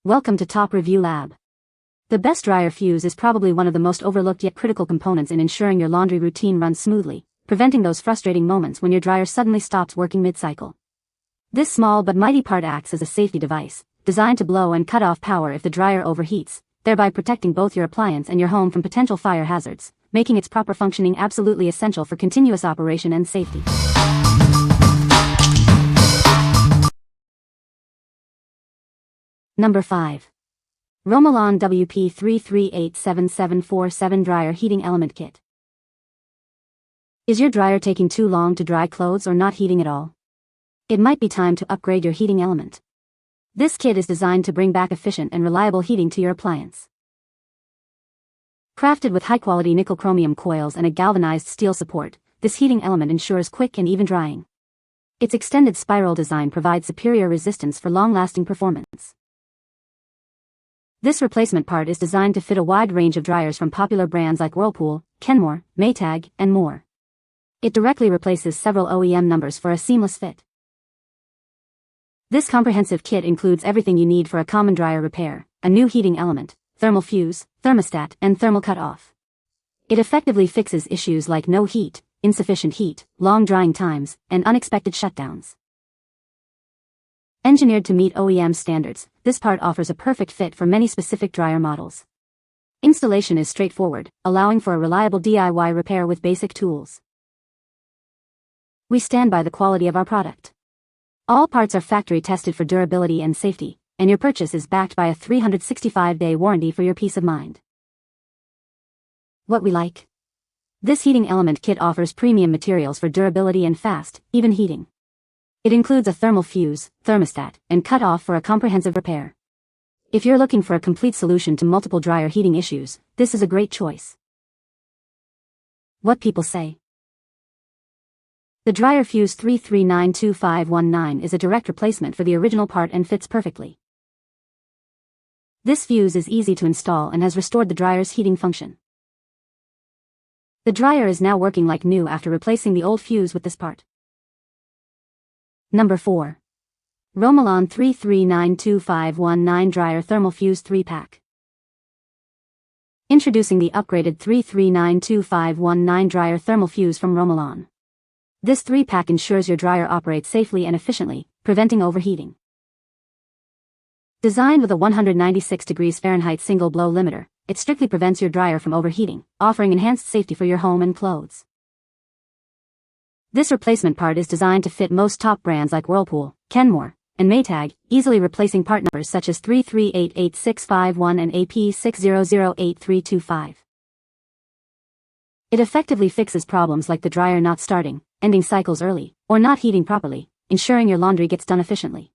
Welcome to Top Review Lab. The best dryer fuse is probably one of the most overlooked yet critical components in ensuring your laundry routine runs smoothly, preventing those frustrating moments when your dryer suddenly stops working mid-cycle. This small but mighty part acts as a safety device, designed to blow and cut off power if the dryer overheats, thereby protecting both your appliance and your home from potential fire hazards, making its proper functioning absolutely essential for continuous operation and safety. Number 5. Romalon WP33877747 Dryer Heating Element Kit. Is your dryer taking too long to dry clothes or not heating at all? It might be time to upgrade your heating element. This kit is designed to bring back efficient and reliable heating to your appliance. Crafted with high-quality nickel-chromium coils and a galvanized steel support, this heating element ensures quick and even drying. Its extended spiral design provides superior resistance for long-lasting performance. This replacement part is designed to fit a wide range of dryers from popular brands like Whirlpool, Kenmore, Maytag, and more. It directly replaces several OEM numbers for a seamless fit. This comprehensive kit includes everything you need for a common dryer repair: a new heating element, thermal fuse, thermostat, and thermal cutoff. It effectively fixes issues like no heat, insufficient heat, long drying times, and unexpected shutdowns. Engineered to meet OEM standards, this part offers a perfect fit for many specific dryer models. Installation is straightforward, allowing for a reliable DIY repair with basic tools. We stand by the quality of our product. All parts are factory tested for durability and safety, and your purchase is backed by a 365-day warranty for your peace of mind. What we like? This heating element kit offers premium materials for durability and fast, even heating. It includes a thermal fuse, thermostat, and cutoff for a comprehensive repair. If you're looking for a complete solution to multiple dryer heating issues, this is a great choice. What people say. The dryer fuse 3392519 is a direct replacement for the original part and fits perfectly. This fuse is easy to install and has restored the dryer's heating function. The dryer is now working like new after replacing the old fuse with this part. Number 4. Romalon 3392519 Dryer Thermal Fuse 3-Pack. Introducing the upgraded 3392519 Dryer Thermal Fuse from Romalon. This 3-pack ensures your dryer operates safely and efficiently, preventing overheating. Designed with a 196 degrees Fahrenheit single blow limiter, it strictly prevents your dryer from overheating, offering enhanced safety for your home and clothes. This replacement part is designed to fit most top brands like Whirlpool, Kenmore, and Maytag, easily replacing part numbers such as 3388651 and AP6008325. It effectively fixes problems like the dryer not starting, ending cycles early, or not heating properly, ensuring your laundry gets done efficiently.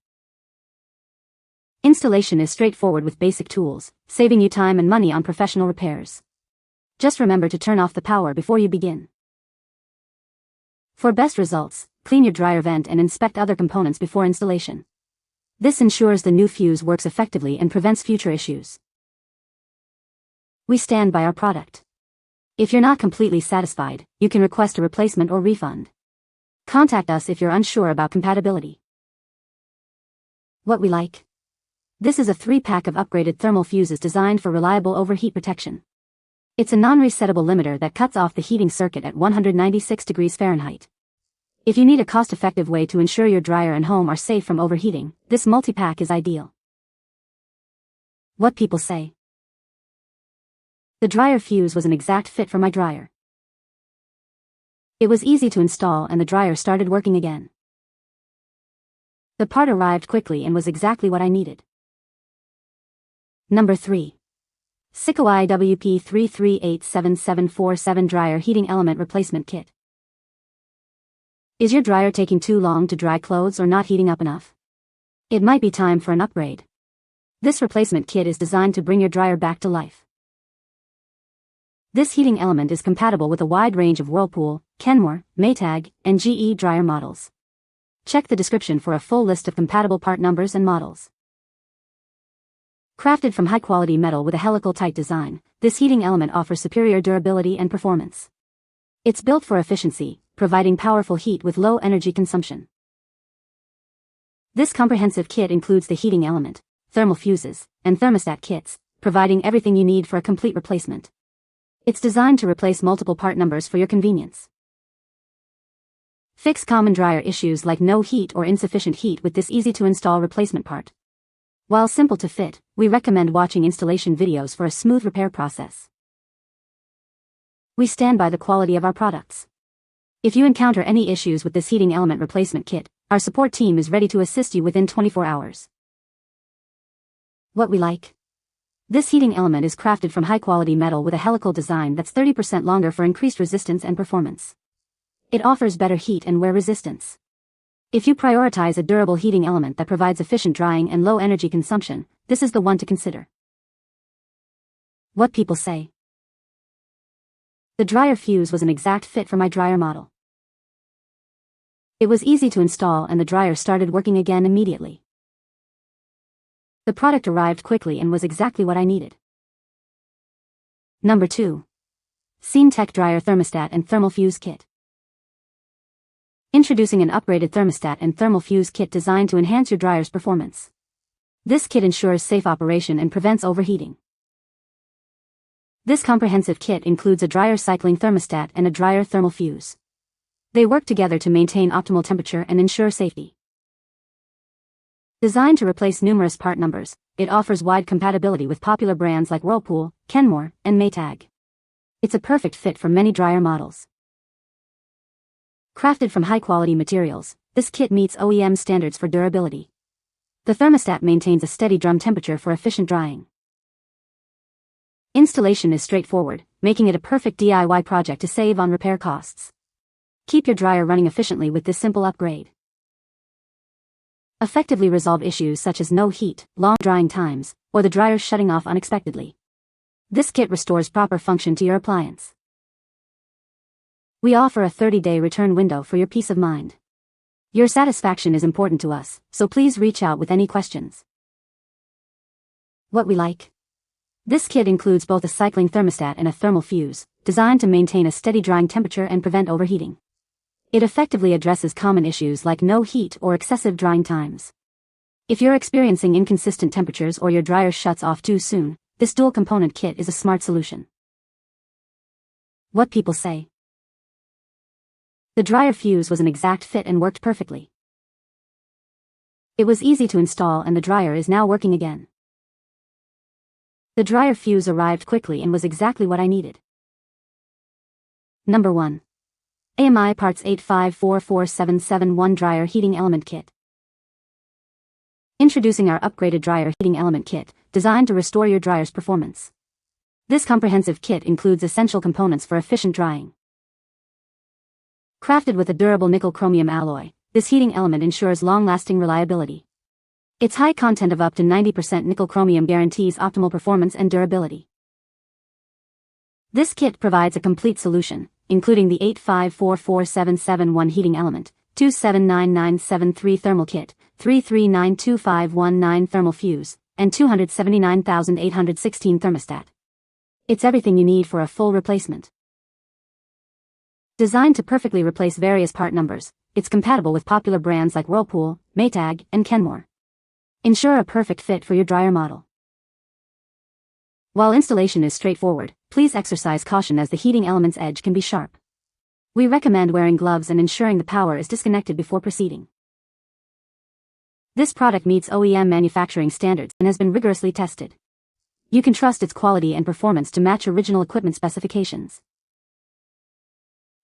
Installation is straightforward with basic tools, saving you time and money on professional repairs. Just remember to turn off the power before you begin. For best results, clean your dryer vent and inspect other components before installation. This ensures the new fuse works effectively and prevents future issues. We stand by our product. If you're not completely satisfied, you can request a replacement or refund. Contact us if you're unsure about compatibility. What we like? This is a 3-pack of upgraded thermal fuses designed for reliable overheat protection. It's a non-resettable limiter that cuts off the heating circuit at 196 degrees Fahrenheit. If you need a cost-effective way to ensure your dryer and home are safe from overheating, this multi-pack is ideal. What people say. The dryer fuse was an exact fit for my dryer. It was easy to install and the dryer started working again. The part arrived quickly and was exactly what I needed. Number 3. Sikawai WP33877747 Dryer Heating Element Replacement Kit. Is your dryer taking too long to dry clothes or not heating up enough? It might be time for an upgrade. This replacement kit is designed to bring your dryer back to life. This heating element is compatible with a wide range of Whirlpool, Kenmore, Maytag, and GE dryer models. Check the description for a full list of compatible part numbers and models. Crafted from high-quality metal with a helical-tight design, this heating element offers superior durability and performance. It's built for efficiency, providing powerful heat with low energy consumption. This comprehensive kit includes the heating element, thermal fuses, and thermostat kits, providing everything you need for a complete replacement. It's designed to replace multiple part numbers for your convenience. Fix common dryer issues like no heat or insufficient heat with this easy-to-install replacement part. While simple to fit, we recommend watching installation videos for a smooth repair process. We stand by the quality of our products. If you encounter any issues with this heating element replacement kit, our support team is ready to assist you within 24 hours. What we like. This heating element is crafted from high-quality metal with a helical design that's 30% longer for increased resistance and performance. It offers better heat and wear resistance. If you prioritize a durable heating element that provides efficient drying and low energy consumption, this is the one to consider. What people say. The dryer fuse was an exact fit for my dryer model. It was easy to install and the dryer started working again immediately. The product arrived quickly and was exactly what I needed. Number 2. Seentech Dryer Thermostat and Thermal Fuse Kit. Introducing an upgraded thermostat and thermal fuse kit designed to enhance your dryer's performance. This kit ensures safe operation and prevents overheating. This comprehensive kit includes a dryer cycling thermostat and a dryer thermal fuse. They work together to maintain optimal temperature and ensure safety. Designed to replace numerous part numbers, it offers wide compatibility with popular brands like Whirlpool, Kenmore, and Maytag. It's a perfect fit for many dryer models. Crafted from high-quality materials, this kit meets OEM standards for durability. The thermostat maintains a steady drum temperature for efficient drying. Installation is straightforward, making it a perfect DIY project to save on repair costs. Keep your dryer running efficiently with this simple upgrade. Effectively resolve issues such as no heat, long drying times, or the dryer shutting off unexpectedly. This kit restores proper function to your appliance. We offer a 30-day return window for your peace of mind. Your satisfaction is important to us, so please reach out with any questions. What we like. This kit includes both a cycling thermostat and a thermal fuse, designed to maintain a steady drying temperature and prevent overheating. It effectively addresses common issues like no heat or excessive drying times. If you're experiencing inconsistent temperatures or your dryer shuts off too soon, this dual-component kit is a smart solution. What people say. The dryer fuse was an exact fit and worked perfectly. It was easy to install and the dryer is now working again. The dryer fuse arrived quickly and was exactly what I needed. Number 1. AMI Parts 8544771 Dryer Heating Element Kit. Introducing our upgraded dryer heating element kit, designed to restore your dryer's performance. This comprehensive kit includes essential components for efficient drying. Crafted with a durable nickel-chromium alloy, this heating element ensures long-lasting reliability. Its high content of up to 90% nickel-chromium guarantees optimal performance and durability. This kit provides a complete solution, including the 8544771 heating element, 279973 thermal kit, 3392519 thermal fuse, and 279,816 thermostat. It's everything you need for a full replacement. Designed to perfectly replace various part numbers, it's compatible with popular brands like Whirlpool, Maytag, and Kenmore. Ensure a perfect fit for your dryer model. While installation is straightforward, please exercise caution as the heating element's edge can be sharp. We recommend wearing gloves and ensuring the power is disconnected before proceeding. This product meets OEM manufacturing standards and has been rigorously tested. You can trust its quality and performance to match original equipment specifications.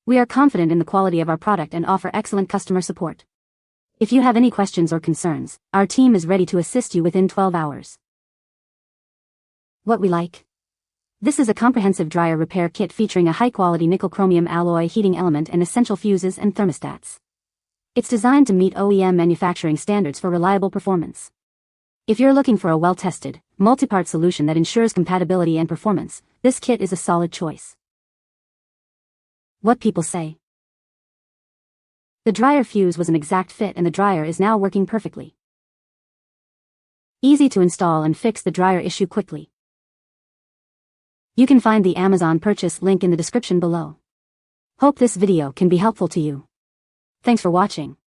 We are confident in the quality of our product and offer excellent customer support. If you have any questions or concerns, our team is ready to assist you within 12 hours. What we like. This is a comprehensive dryer repair kit featuring a high-quality nickel-chromium alloy heating element and essential fuses and thermostats. It's designed to meet OEM manufacturing standards for reliable performance. If you're looking for a well-tested, multi-part solution that ensures compatibility and performance, this kit is a solid choice. What people say. The dryer fuse was an exact fit and the dryer is now working perfectly. Easy to install and fix the dryer issue quickly. You can find the Amazon purchase link in the description below. Hope this video can be helpful to you. Thanks for watching.